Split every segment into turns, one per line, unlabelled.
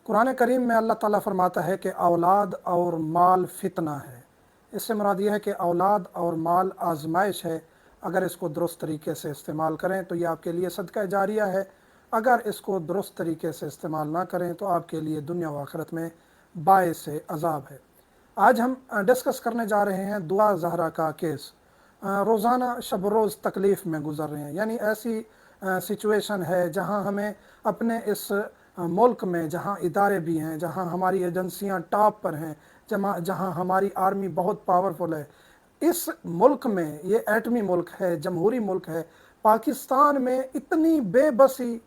قرآن کریم میں اللہ تعالیٰ فرماتا ہے کہ اولاد اور مال فتنہ ہے۔ اس سے مراد یہ ہے کہ اولاد اور مال آزمائش ہے، اگر اس کو درست طریقے سے استعمال کریں تو یہ آپ کے لیے صدقہ جاریہ ہے، اگر اس کو درست طریقے سے استعمال نہ کریں تو آپ کے لیے دنیا و آخرت میں باعث عذاب ہے۔ آج ہم ڈسکس کرنے جا رہے ہیں دعا زہرا کا کیس۔ روزانہ شب روز تکلیف میں گزر رہے ہیں، یعنی ایسی سچویشن ہے جہاں ہمیں اپنے اس ملک میں، جہاں ادارے بھی ہیں، جہاں ہماری ایجنسیاں ٹاپ پر ہیں، جہاں ہماری آرمی بہت پاورفل ہے، اس ملک میں، یہ ایٹمی ملک ہے، جمہوری ملک ہے، پاکستان میں اتنی بے بسی،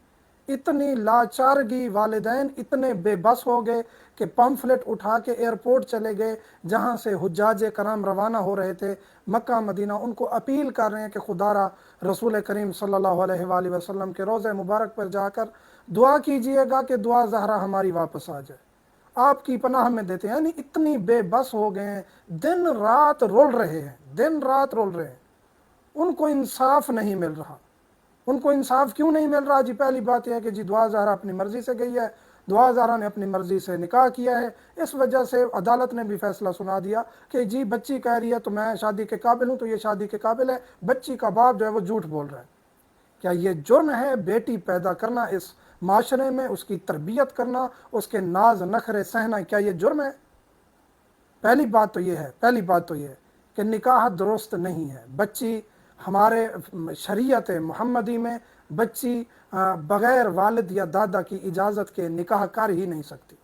اتنی لاچارگی، والدین اتنے بے بس ہو گئے کہ پمفلٹ اٹھا کے ایئرپورٹ چلے گئے جہاں سے حجاج کرام روانہ ہو رہے تھے مکہ مدینہ، ان کو اپیل کر رہے ہیں کہ خدا را رسول کریم صلی اللہ علیہ وآلہ وسلم کے روضہ مبارک پر جا کر دعا کیجئے گا کہ دعا زہرا ہماری واپس آ جائے، آپ کی پناہ میں دیتے ہیں۔ یعنی اتنی بے بس ہو گئے ہیں، دن رات رول رہے ہیں، دن رات رول رہے ہیں، ان کو انصاف نہیں مل رہا۔ ان کو انصاف کیوں نہیں مل رہا؟ جی پہلی بات یہ ہے کہ جی دعا زہرا اپنی مرضی سے گئی ہے، دعا زہرا نے اپنی مرضی سے نکاح کیا ہے، اس وجہ سے عدالت نے بھی فیصلہ سنا دیا کہ جی بچی کہہ رہی ہے تو میں شادی کے قابل ہوں، تو یہ شادی کے قابل ہے، بچی کا باپ جو ہے وہ جھوٹ بول رہا ہے۔ کیا یہ جرم ہے بیٹی پیدا کرنا اس معاشرے میں، اس کی تربیت کرنا، اس کے ناز نخرے سہنا، کیا یہ جرم ہے؟ پہلی بات تو یہ ہے کہ نکاح درست نہیں ہے۔ بچی ہمارے شریعت محمدی میں بچی بغیر والد یا دادا کی اجازت کے نکاح کر ہی نہیں سکتی۔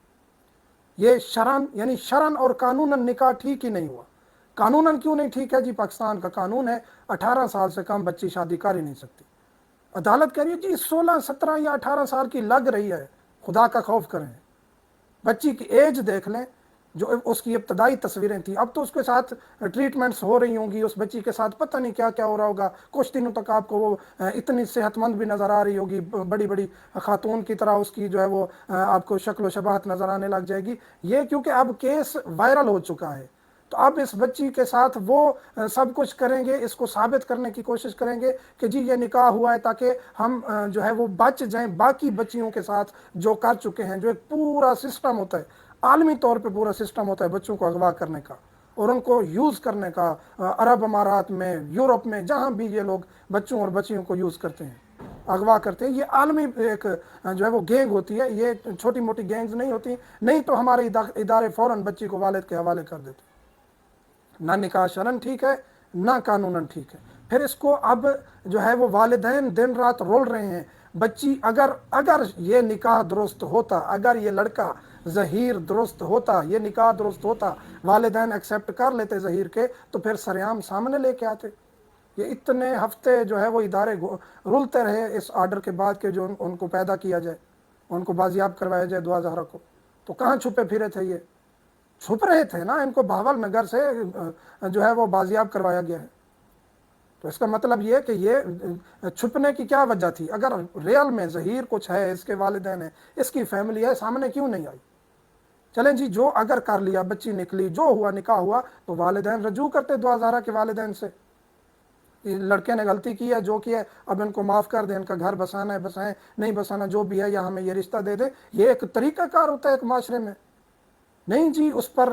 یہ شرعن، یعنی شرعن اور قانوناً نکاح ٹھیک ہی نہیں ہوا۔ قانوناً کیوں نہیں ٹھیک ہے؟ جی پاکستان کا قانون ہے 18 سال سے کم بچی شادی کر ہی نہیں سکتی۔ عدالت کہہ رہی ہے جی 16، 17 یا 18 سال کی لگ رہی ہے، خدا کا خوف کریں۔ بچی کی ایج دیکھ لیں، جو اس کی ابتدائی تصویریں تھیں، اب تو اس کے ساتھ ٹریٹمنٹس ہو رہی ہوں گی، اس بچی کے ساتھ پتہ نہیں کیا کیا ہو رہا ہوگا، کچھ دنوں تک آپ کو وہ اتنی صحت مند بھی نظر آ رہی ہوگی، بڑی بڑی خاتون کی طرح اس کی جو ہے وہ آپ کو شکل و شباہت نظر آنے لگ جائے گی۔ یہ کیونکہ اب کیس وائرل ہو چکا ہے، تو اب اس بچی کے ساتھ وہ سب کچھ کریں گے، اس کو ثابت کرنے کی کوشش کریں گے کہ جی یہ نکاح ہوا ہے تاکہ ہم جو ہے وہ بچ جائیں باقی بچیوں کے ساتھ جو کر چکے ہیں۔ جو ایک پورا سسٹم ہوتا ہے، عالمی طور پہ پورا سسٹم ہوتا ہے بچوں کو اغوا کرنے کا اور ان کو یوز کرنے کا، عرب امارات میں، یورپ میں، جہاں بھی یہ لوگ بچوں اور بچیوں کو یوز کرتے ہیں، اغوا کرتے ہیں، یہ عالمی ایک جو ہے وہ گینگ ہوتی ہے، یہ چھوٹی موٹی گینگز نہیں ہوتی، نہیں تو ہمارے ادارے فوراً بچی کو والد کے حوالے کر دیتے۔ نہ نکاح شرعن ٹھیک ہے، نہ قانوناً ٹھیک ہے۔ پھر اس کو اب جو ہے وہ والدین دن رات رول رہے ہیں۔ بچی اگر یہ نکاح درست ہوتا، اگر یہ لڑکا ظہیر درست ہوتا، یہ نکاح درست ہوتا، والدین ایکسیپٹ کر لیتے ظہیر کے، تو پھر سریعام سامنے لے کے آتے۔ یہ اتنے ہفتے جو ہے وہ ادارے رولتے رہے اس آرڈر کے بعد کہ جو ان کو پیدا کیا جائے، ان کو بازیاب کروایا جائے دعا زہرا کو، تو کہاں چھپے پھرے تھے؟ یہ چھپ رہے تھے نا، ان کو بہاول نگر سے جو ہے وہ بازیاب کروایا گیا ہے۔ تو اس کا مطلب یہ کہ یہ چھپنے کی کیا وجہ تھی؟ اگر ریئل میں ظہیر کچھ ہے، اس کے والدین ہیں، اس کی فیملی ہے، سامنے کیوں نہیں آئی؟ چلیں جی، جو اگر کر لیا، بچی نکلی، جو ہوا نکاح ہوا، تو والدین رجوع کرتے دعا زہرا کے والدین سے، لڑکے نے غلطی کی ہے، جو کی ہے، اب ان کو معاف کر دیں، ان کا گھر بسانا ہے بسائیں، نہیں بسانا جو بھی ہے، یا ہمیں یہ رشتہ دے دیں۔ یہ ایک طریقہ کار ہوتا ہے ایک معاشرے میں۔ نہیں جی، اس پر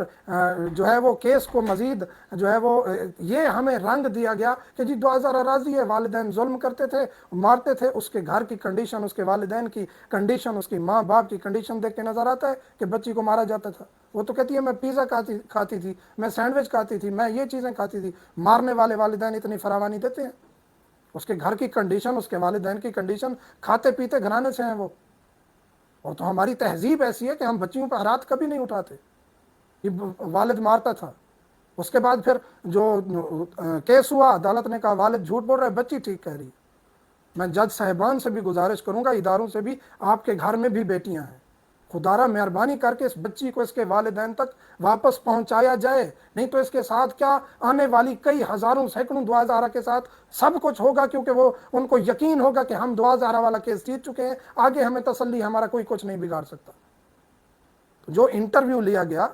جو ہے وہ کیس کو مزید جو ہے وہ یہ ہمیں رنگ دیا گیا کہ جی دعا زہرا راضی ہے، والدین ظلم کرتے تھے، مارتے تھے، اس کے گھر کی کنڈیشن، اس کے والدین کی کنڈیشن، اس کی ماں باپ کی کنڈیشن دیکھ کے نظر آتا ہے کہ بچی کو مارا جاتا تھا۔ وہ تو کہتی ہے میں پیزا کھاتی تھی، میں سینڈوچ کھاتی تھی، میں یہ چیزیں کھاتی تھی۔ مارنے والے والدین اتنی فراوانی دیتے ہیں؟ اس کے گھر کی کنڈیشن، اس کے والدین کی کنڈیشن، کھاتے پیتے گھرانے سے ہیں وہ۔ اور تو ہماری تہذیب ایسی ہے کہ ہم بچیوں پہ ہاتھ کبھی نہیں اٹھاتے، یہ والد مارتا تھا۔ اس کے بعد پھر جو کیس ہوا، عدالت نے کہا والد جھوٹ بول رہا ہے، بچی ٹھیک کہہ رہی ہے۔ میں جج صاحبان سے بھی گزارش کروں گا، اداروں سے بھی، آپ کے گھر میں بھی بیٹیاں ہیں، خدا را مہربانی کر کے اس بچی کو اس کے والدین تک واپس پہنچایا جائے، نہیں تو اس کے ساتھ کیا آنے والی کئی ہزاروں سینکڑوں دعا زہرا کے ساتھ سب کچھ ہوگا، کیونکہ وہ ان کو یقین ہوگا کہ ہم دعا زہرا والا کیس جیت چکے ہیں، آگے ہمیں تسلی، ہمارا کوئی کچھ نہیں بگاڑ سکتا۔ جو انٹرویو لیا گیا،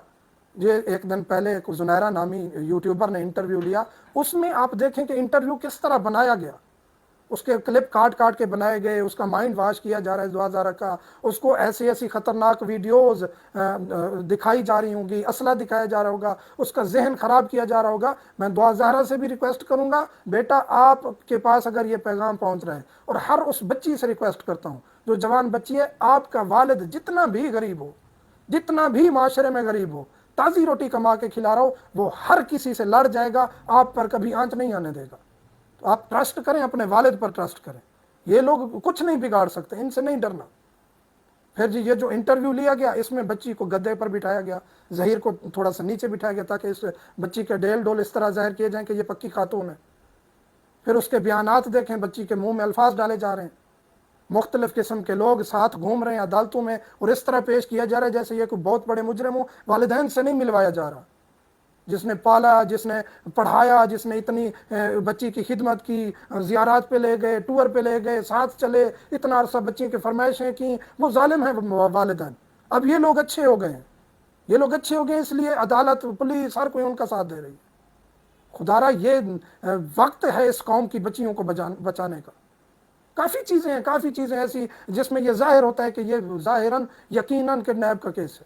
یہ ایک دن پہلے ایک زنیرہ نامی یوٹیوبر نے انٹرویو لیا، اس میں آپ دیکھیں کہ انٹرویو کس طرح بنایا گیا۔ اس کے کلپ کاٹ کاٹ کے بنائے گئے، اس کا مائنڈ واش کیا جا رہا ہے دعا زارہ کا، اس کو ایسی ایسی خطرناک ویڈیوز دکھائی جا رہی ہوں گی، اسلحہ دکھایا جا رہا ہوگا، اس کا ذہن خراب کیا جا رہا ہوگا۔ میں دعا زہرا سے بھی ریکویسٹ کروں گا، بیٹا آپ کے پاس اگر یہ پیغام پہنچ رہا ہے، اور ہر اس بچی سے ریکویسٹ کرتا ہوں جو جوان بچی ہے، آپ کا والد جتنا بھی غریب ہو، جتنا بھی معاشرے میں غریب ہو، تازی روٹی کما کے کھلا رہا ہو، وہ ہر کسی سے لڑ جائے گا، آپ پر کبھی آنچ نہیں آنے دے گا۔ تو آپ ٹرسٹ کریں، اپنے والد پر ٹرسٹ کریں، یہ لوگ کچھ نہیں بگاڑ سکتے، ان سے نہیں ڈرنا۔ پھر جی یہ جو انٹرویو لیا گیا، اس میں بچی کو گدے پر بٹھایا گیا، ظہیر کو تھوڑا سا نیچے بٹھایا گیا تاکہ اس بچی کے ڈیل ڈول اس طرح ظاہر کیے جائیں کہ یہ پکی خاتون ہے۔ پھر اس کے بیانات دیکھیں، بچی کے منہ میں الفاظ ڈالے جا رہے ہیں، مختلف قسم کے لوگ ساتھ گھوم رہے ہیں عدالتوں میں، اور اس طرح پیش کیا جا رہا ہے جیسے یہ کوئی بہت بڑے مجرم ہوں۔ والدین سے نہیں ملوایا جا رہا، جس نے پالا، جس نے پڑھایا، جس نے اتنی بچی کی خدمت کی، زیارات پہ لے گئے، ٹور پہ لے گئے، ساتھ چلے، اتنا عرصہ بچی کی فرمائشیں کی، وہ ظالم ہیں والدین۔ اب یہ لوگ اچھے ہو گئے ہیں، یہ لوگ اچھے ہو گئے، اس لیے عدالت، پولیس، ہر کوئی ان کا ساتھ دے رہی ہے۔ خدا را یہ وقت ہے اس قوم کی بچیوں کو بچانے کا۔ کافی چیزیں ایسی جس میں یہ ظاہر ہوتا ہے کہ یہ ظاہراً یقیناً کڈنیپ کا کیس ہے۔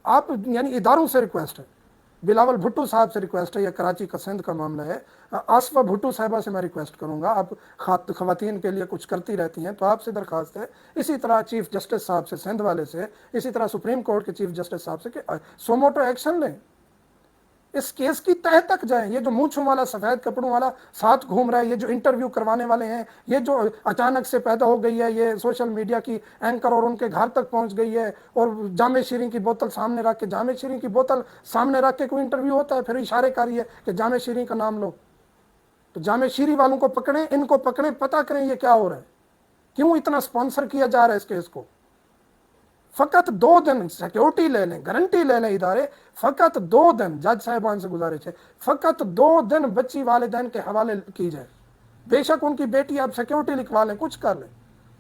آپ یعنی اداروں سے ریکویسٹ ہے، بلاول بھٹو صاحب سے ریکویسٹ ہے، یہ کراچی کا سندھ کا معاملہ ہے، آصفہ بھٹو صاحبہ سے میں ریکویسٹ کروں گا، آپ خواتین کے لیے کچھ کرتی رہتی ہیں، تو آپ سے درخواست ہے، اسی طرح چیف جسٹس صاحب سے، سندھ والے سے، اسی طرح سپریم کورٹ کے چیف جسٹس صاحب سے، کہ سوموٹو ایکشن لیں، اس کیس کی تہہ تک جائیں۔ یہ جو مونچھوں والا، سفید کپڑوں والا ساتھ گھوم رہا ہے، یہ جو انٹرویو کروانے والے ہیں، یہ جو اچانک سے پیدا ہو گئی ہے، یہ سوشل میڈیا کی اینکر اور ان کے گھر تک پہنچ گئی ہے، اور جامع شیریں کی بوتل سامنے رکھ کے، جامع شیریں کی بوتل سامنے رکھ کے کوئی انٹرویو ہوتا ہے؟ پھر اشارے کاری ہے کہ جامع شیریں کا نام لو، تو جامع شیریں والوں کو پکڑیں، ان کو پکڑیں، پتہ کریں یہ کیا ہو رہا ہے، کیوں اتنا سپانسر کیا جا رہا ہے اس کیس کو۔ فقط 2 دن سیکیورٹی لے لیں، گارنٹی لے لیں ادارے، فقط 2 دن، جج صاحبان سے گزارش ہے، فقط 2 دن بچی والدین کے حوالے کی جائے، بے شک ان کی بیٹی آپ سیکیورٹی لکھوا لیں، کچھ کر لیں۔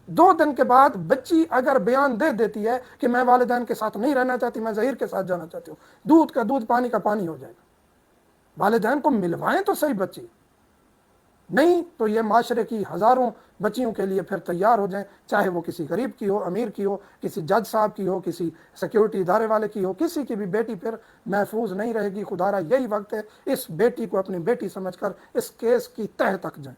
2 دن کے بعد بچی اگر بیان دے دیتی ہے کہ میں والدین کے ساتھ نہیں رہنا چاہتی، میں ظہیر کے ساتھ جانا چاہتی ہوں، دودھ کا دودھ، پانی کا پانی ہو جائے گا۔ والدین کو ملوائیں تو صحیح بچی، نہیں تو یہ معاشرے کی ہزاروں بچیوں کے لیے پھر تیار ہو جائیں، چاہے وہ کسی غریب کی ہو، امیر کی ہو، کسی جج صاحب کی ہو، کسی سیکیورٹی ادارے والے کی ہو، کسی کی بھی بیٹی پھر محفوظ نہیں رہے گی۔ خدا را یہی وقت ہے، اس بیٹی کو اپنی بیٹی سمجھ کر اس کیس کی تہہ تک جائیں۔